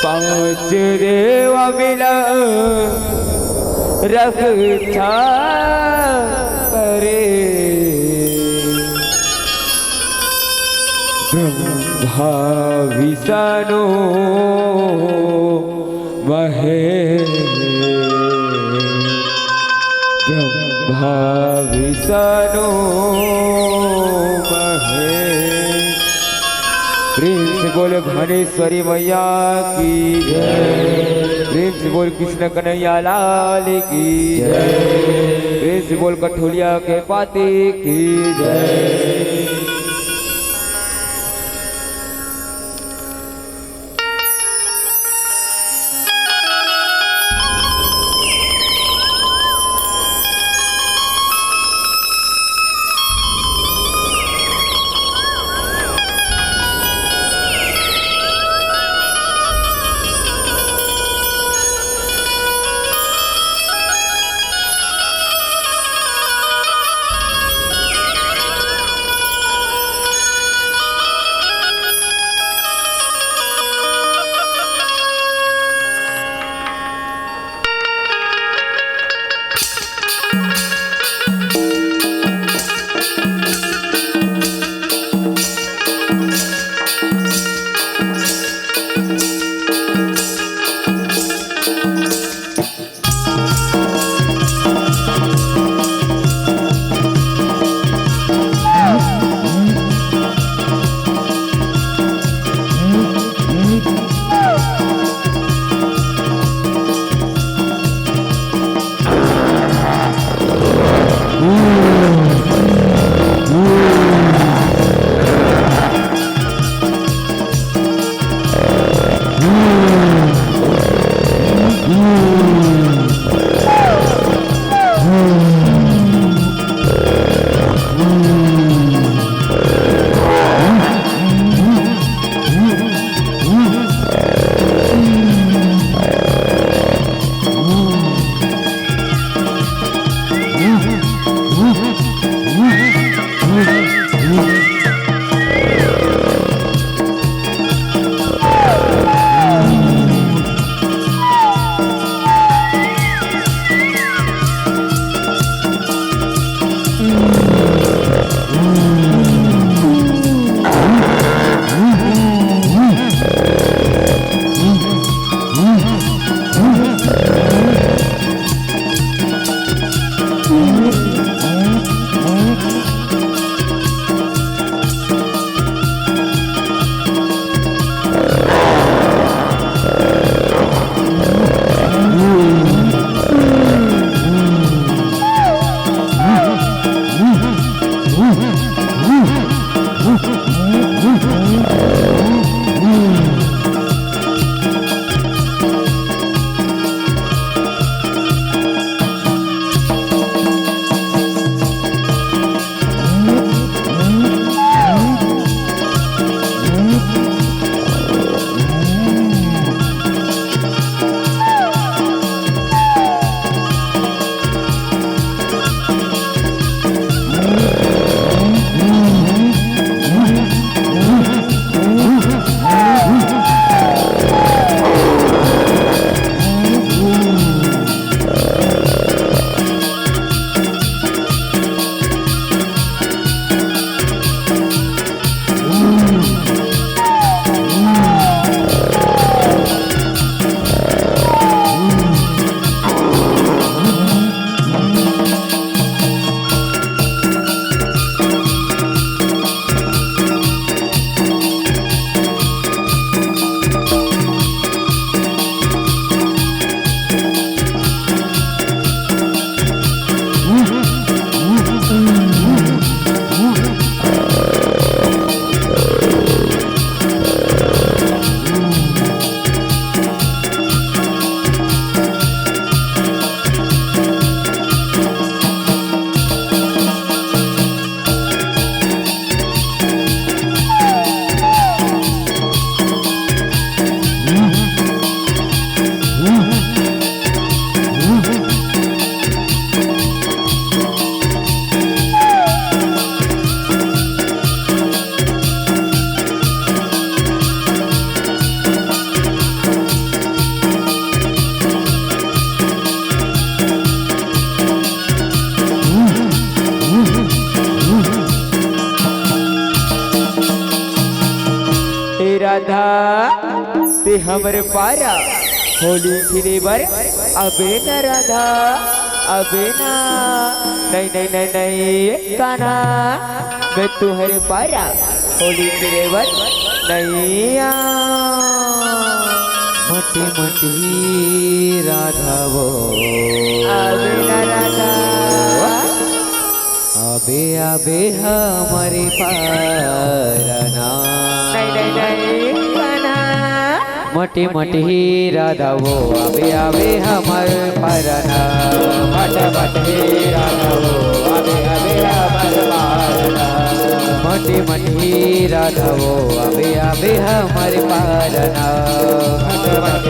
पांच देव मिला रक्षा करे, ब्रह्मा विष्णु महेश, ब्रह्मा विष्णु महेश। प्रेम से बोले भुवनेश्वरी मैया की जय, प्रेम से बोल कृष्ण कन्हैया लाल की जय, प्रेम से बोल कठोलिया के पाती की जय। राधा ते हमर पारा होली खेले बर अबे न राधा अबे ना नहीं नहीं नहीं नहीं कान्हा मैं तुहरे पारा होली खेले बर नहीं आ मटी मटी राधा वो अबे न राधा अबे अबे हमारे पारना नहीं नहीं नहीं कान्हा मटी मटी राधा वो अबे अबे हमार पारना मट मट राधा वो अबे अबे हमर पारना मटी मटी राधा वो अबे अबे हमार पारना मट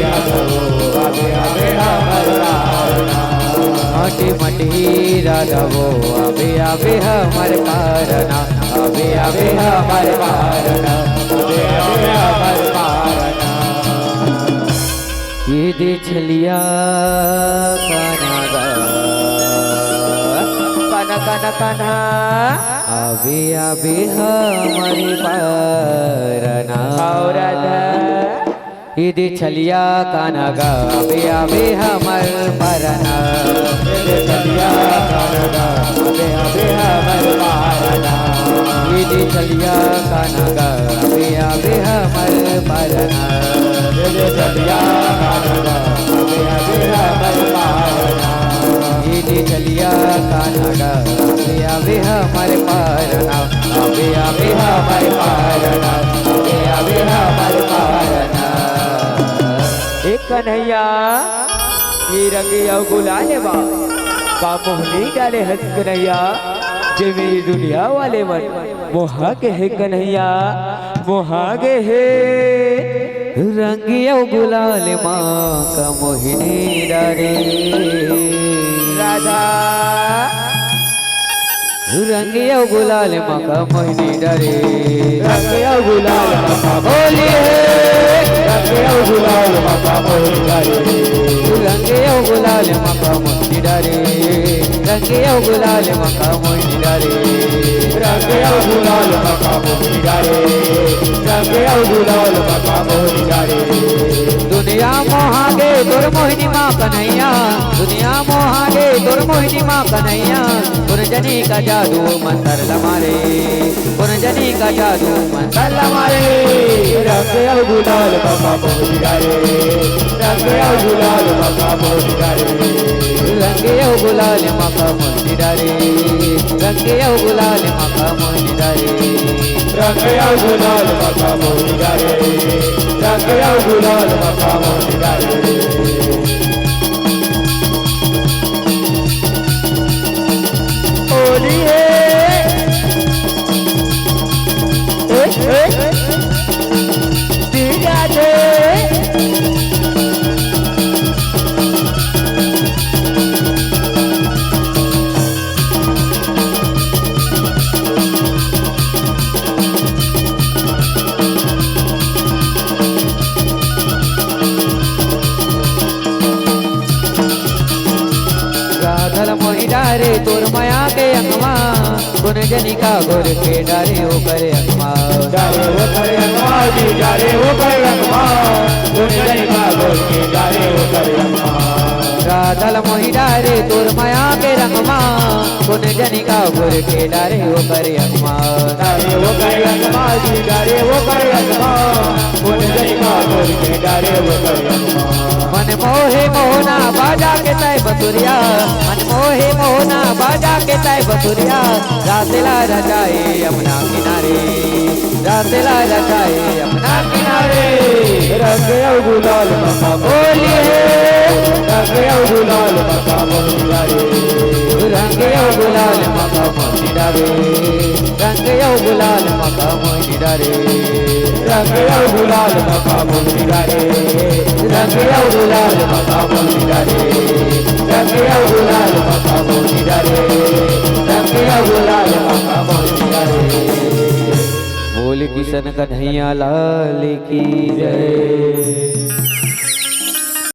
राधा वो अबे अबे हमर पारना मटी मटी राधा वो अबे अबे हमार पारना अबे अबे हमर पारना अबे अबे हमर पारना ये दे छलिया कान्हा गा कान्हा कान्हा कान्हा अबे अबे हमारे पारना और राधा ये दे छलिया कान्हा गा अबे अबे हमार पारना ये चलिया कान्हा गा अबे अबे हमर पारना ये दे छलिया कान्हा गा अबे अबे हमार पारना ये चलिया कान्हा गा अबे अबे हमर पारना ये दे छलिया कान्हा गा अबे अबे हमार पारना अबे अबे हमर पारना अबे अबे हमर पारना एक कन्हैया ये रंगे और गुलाले बा का मोहनी डाले हंस कन्हैया जे मेरी दुनिया वाले मन मोहा के है कन्हैया मोहा के है रंगिया गुलाल माँ का मोहिनी डारे राधा रंगिया गुलाल माँ का मोहिनी डारे रंगे और गुलाल मका होली है रंगे और गुलाल मका मोहनी डाले रंगिया गुलाल माँ का मोहिनी डारे रंगिया गुलाल माँ का मोहिनी डारे रंगे और गुलाल मका मोहनी डाले रंगे और गुलाल मका मोहनी डाले दुनिया मोहागे तोर मोहिनी माँ कन्हैया दुनिया मोहागे तोर मोहिनी माँ कन्हैया पुरजनी का जादू मंतर लमारे पुरजनी का जादू मंतर लमारे रंगे और गुलाल मका मोहनी डाले रंगे और गुलाल मका मोहनी डाले रंगे गुलाल मका मोहिनी डारे रंगे गुलाल मका मोहिनी डारे रंगे और गुलाल मका मोहनी डाले रंगे और गुलाल मका मोहनी डाले होली है दिया दे राधल मोहि डारे तोर माया के अंगमा गुन जनी का गोर के डारे हो करे अंगमा डाले वो करे अम्मा जी डाले वो करे अम्मा दुनिया का बोल के डाले वो करे अम्मा राधल मोहि डारे तोर माया के रंगमा गुन जनी का गोर के डारे हो करे अंगमा डाले वो करे अम्मा जी डाले वो करे अम्मा दुनिया का बोल के डाले वो करे अम्मा मन मोहे मोहना बाजा के तय बसुरिया मन मोहे मोहना बाजा के तय बसुरिया रासेला रचाए अपना किनारे रासेला रचाए अपना किनारे रंगे और गुलाल मका होली है रंगे और गुलाल मका मोहनी डाले रंगे गुलाल मका मोहिनी डारे रंगे गुलाल मका मोहिनी डारे रंगे और गुलाल मका मोहनी डाले रंगे और गुलाल मका मोहनी डाले रंगे और गुलाल मका मोहनी डाले रंगे और गुलाल मका मोहनी डाले बोल किशन कन्हैया लाल की जय।